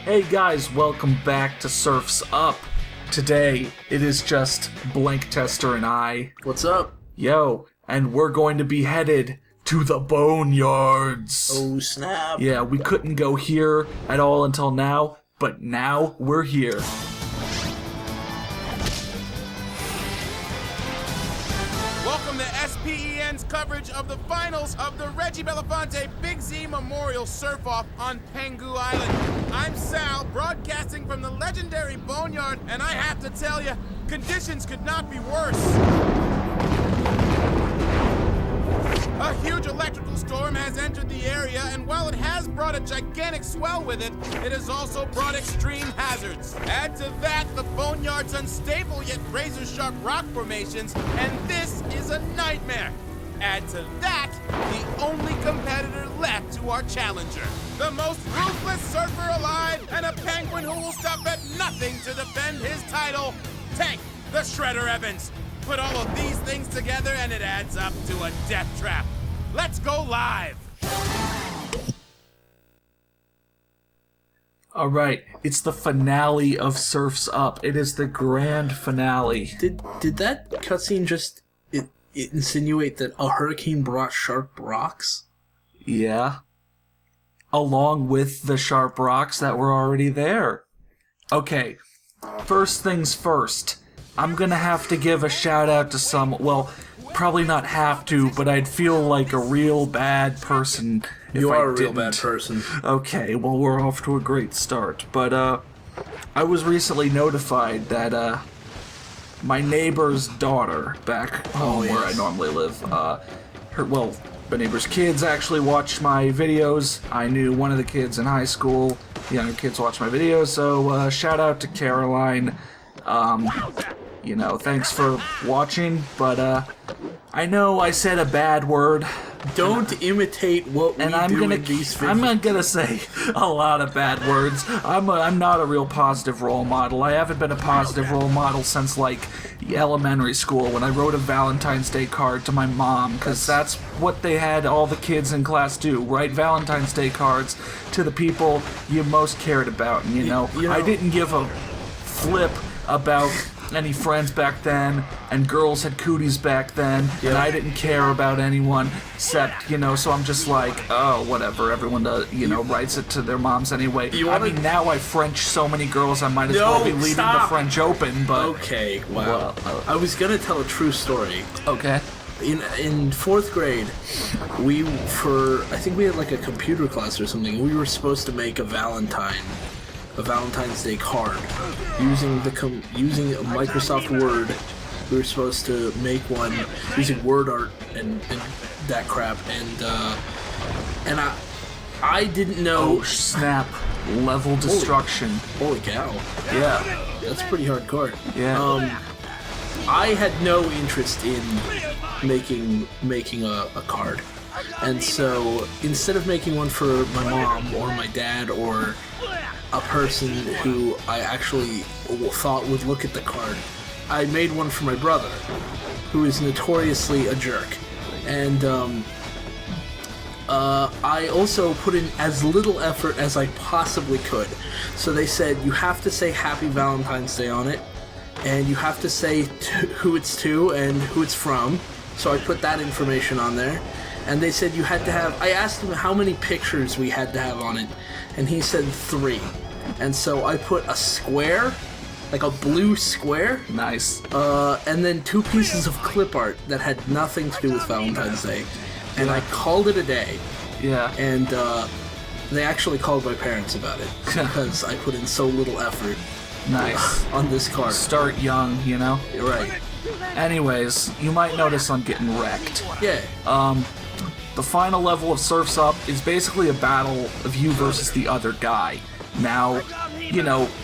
Hey guys, welcome back to Surf's Up. Today, it is just Blank Tester and I. What's up? Yo, and we're going to be headed to the Boneyards. Oh, snap. Yeah, we couldn't go here at all until now, but now we're here. Welcome to SPEN's coverage of the finals of the Reggie Belafonte Big Z Memorial Surf-Off on Pengu Island. I'm Sal, broadcasting from the legendary Boneyard, and I have to tell you, conditions could not be worse. A huge electrical storm has entered the area, and while it has brought a gigantic swell with it, it has also brought extreme hazards. Add to that the Boneyard's unstable yet razor-sharp rock formations, and this is a nightmare. Add to that the only competitor left to our challenger, the most ruthless surfer alive, and a penguin who will stop at nothing to defend his title, Tank the Shredder Evans. Put all of these things together and it adds up to a death trap. Let's go live! Alright, it's the finale of Surf's Up. It is the grand finale. Did that cutscene just insinuate that a hurricane brought sharp rocks? Yeah. Along with the sharp rocks that were already there. Okay, first things first. I'm gonna have to give a shout out to some, well, probably not have to, but I'd feel like a real bad person if You are I a didn't. real bad person. Okay, well, we're off to a great start. But, I was recently notified that, my neighbor's daughter back home where I normally live, the neighbor's kids actually watched my videos. I knew one of the kids in high school. The younger kids watched my videos, so, shout out to Caroline. Thanks for watching, but, I know I said a bad word. Don't imitate what we do in these videos. I'm gonna say a lot of bad words. I'm not a real positive role model. I haven't been a positive role model since, elementary school when I wrote a Valentine's Day card to my mom, because that's what they had all the kids in class do, write Valentine's Day cards to the people you most cared about, and, I didn't give a flip about any friends back then, and girls had cooties back then, and I didn't care about anyone except, so I'm just like, oh, whatever, everyone does, writes it to their moms anyway. Now I French so many girls, I might as well be leaving the French open, but... Okay, wow. I was gonna tell a true story. Okay. In fourth grade, I think we had a computer class or something, we were supposed to make a Valentine's Day card using a Microsoft Word. We were supposed to make one using word art and that crap, and I didn't know. Oh snap! Level destruction. Holy cow! Yeah, that's pretty hardcore. Yeah. I had no interest in making a card, and so instead of making one for my mom or my dad or a person who I actually thought would look at the card, I made one for my brother, who is notoriously a jerk. And I also put in as little effort as I possibly could. So they said, you have to say Happy Valentine's Day on it, and you have to say who it's to and who it's from. So I put that information on there. And they said you had to have... I asked him how many pictures we had to have on it, and he said 3. And so I put a square, a blue square. Nice. And then 2 pieces of clip art that had nothing to do with Valentine's Day. And I called it a day. Yeah. And they actually called my parents about it, because I put in so little effort. Nice. On this card. Start young, Right. Anyways, you might notice I'm getting wrecked. Yeah. The final level of Surf's Up is basically a battle of you versus the other guy. Now,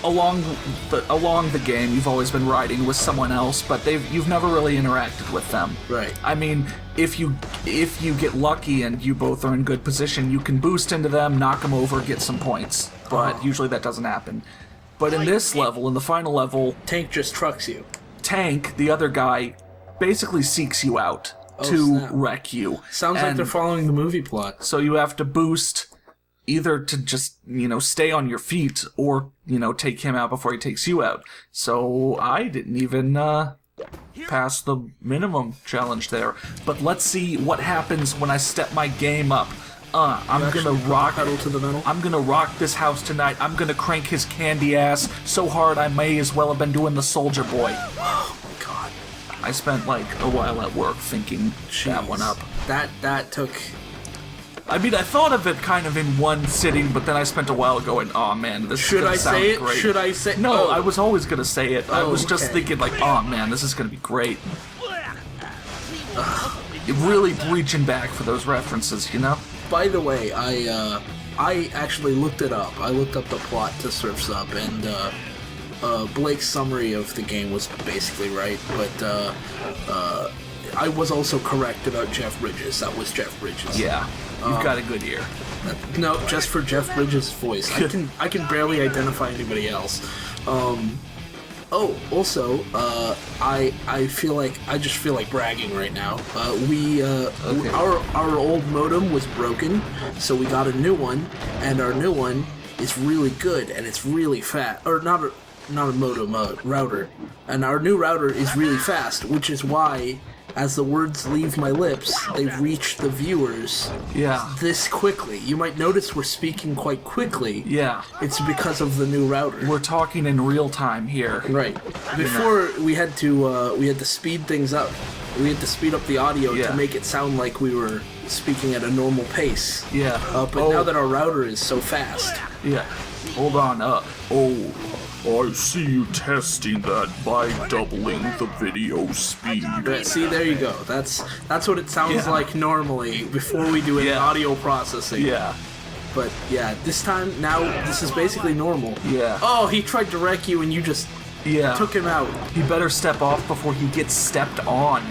along the game, you've always been riding with someone else, but you've never really interacted with them. Right. I mean, if you get lucky and you both are in good position, you can boost into them, knock them over, get some points. But usually that doesn't happen. But in this level, in the final level, Tank just trucks you. Tank, the other guy, basically seeks you out to wreck you. Sounds like they're following the movie plot. So you have to boost either to just, stay on your feet or, take him out before he takes you out. So I didn't even pass the minimum challenge there. But let's see what happens when I step my game up. I'm gonna rock pedal to the metal. I'm gonna rock this house tonight. I'm gonna crank his candy ass so hard I may as well have been doing the Soldier Boy. Oh my god. I spent like a while at work thinking that one up. That took... I mean, I thought of it kind of in one sitting, but then I spent a while going, oh man, this is gonna sound great. Should I say it? No, I was always gonna say it. I was just okay. thinking like, oh man, this is gonna be great. Really reaching back for those references, By the way, I actually looked it up. I looked up the plot to Surf's Up, and Blake's summary of the game was basically right, but I was also correct about Jeff Bridges. That was Jeff Bridges. Yeah, you've got a good ear. No, just for Jeff Bridges' voice. I can barely identify anybody else. Also, I just feel like bragging right now. Our old modem was broken, so we got a new one, and our new one is really good and it's really fast. Or not a modem, router. And our new router is really fast, which is why, as the words leave my lips, they reach the viewers this quickly. You might notice we're speaking quite quickly. Yeah. It's because of the new router. We're talking in real time here. Right. Before, we had to speed things up. We had to speed up the audio to make it sound like we were speaking at a normal pace. Yeah. But now that our router is so fast... Yeah. Hold on. I see you testing that by doubling the video speed. See, there you go. That's what it sounds like normally before we do an audio processing. Yeah. But yeah, this time, now, this is basically normal. Yeah. Oh, he tried to wreck you and you just took him out. He better step off before he gets stepped on,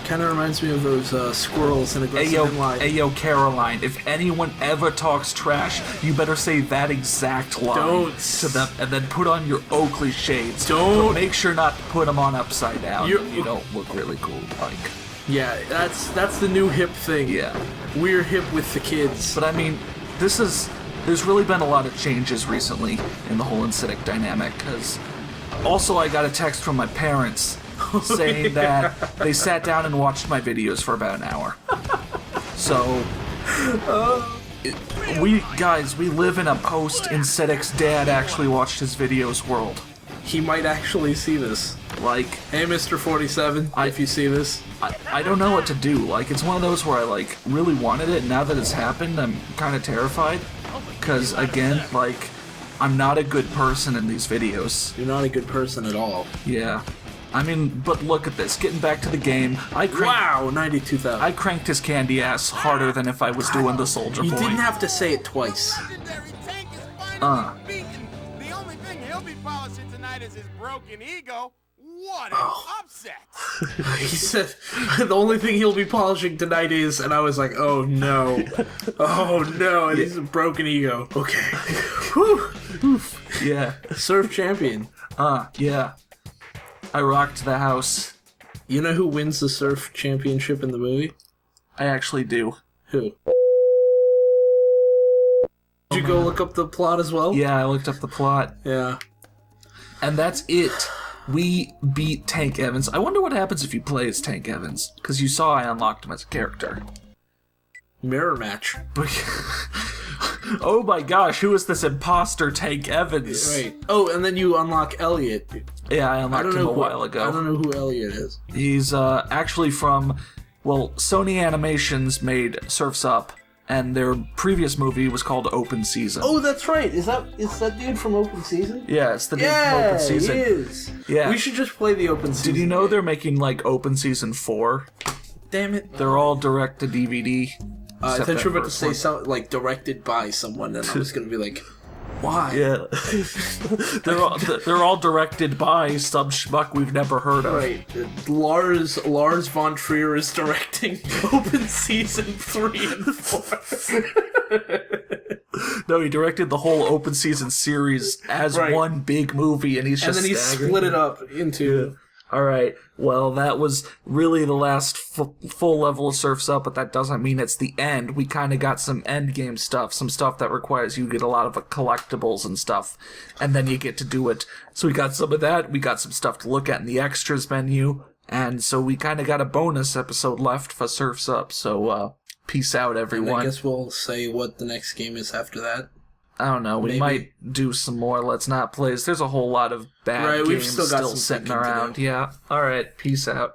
Kind of reminds me of those squirrels in Aggressive Inline. Ayo, Caroline, if anyone ever talks trash, you better say that exact line to them, and then put on your Oakley shades. But make sure not to put them on upside down. You don't look really cool, Mike. Yeah, that's the new hip thing. Yeah. We're hip with the kids. But I mean, there's really been a lot of changes recently in the whole Acidic dynamic, because also I got a text from my parents saying that they sat down and watched my videos for about an hour. So, we live in a post-Acidic's dad actually watched his videos world. He might actually see this. Like, hey, Mr. 47, if you see this. I don't know what to do. Like, it's one of those where I, really wanted it, and now that it's happened, I'm kind of terrified. Because, again, I'm not a good person in these videos. You're not a good person at all. Yeah. I mean, but look at this. Getting back to the game, wow, 92,000. I cranked his candy ass harder than if I was doing the Soldier Boy. You didn't have to say it twice. The only thing he'll be polishing tonight is his broken ego. What an upset! He said the only thing he'll be polishing tonight is, and I was like, oh no, and he's a broken ego. Okay. Whew. Yeah. Surf champion. Yeah. I rocked the house. You know who wins the surf championship in the movie? I actually do. Who? Did you go look up the plot as well? Yeah, I looked up the plot. Yeah. And that's it. We beat Tank Evans. I wonder what happens if you play as Tank Evans, because you saw I unlocked him as a character. Mirror match. Oh my gosh, who is this imposter Tank Evans? Right. Oh, and then you unlock Elliot. Yeah, I unlocked him a while ago. I don't know who Elliot is. He's actually from, Sony Animations made Surf's Up, and their previous movie was called Open Season. Oh, that's right. Is that dude from Open Season? Yeah, it's the dude from Open Season. Yeah, he is. Yeah. We should just play the Open Season. Did you know they're making, Open Season 4? Damn it. They're all direct to DVD. I thought you were about to say something directed by someone, and I was going to be like, why? Yeah. they're all directed by some schmuck we've never heard of. Right. Lars von Trier is directing Open Season 3 and 4. No, he directed the whole Open Season series as one big movie, and he's just and then he split it up into... Alright, well, that was really the last full level of Surf's Up, but that doesn't mean it's the end. We kind of got some endgame stuff, some stuff that requires you to get a lot of collectibles and stuff, and then you get to do it. So we got some of that, we got some stuff to look at in the extras menu, and so we kind of got a bonus episode left for Surf's Up, so peace out, everyone. And I guess we'll say what the next game is after that. I don't know. We might do some more Let's Not Plays. There's a whole lot of bad games we've still got some sitting thinking to around. do. Yeah. All right. Peace out.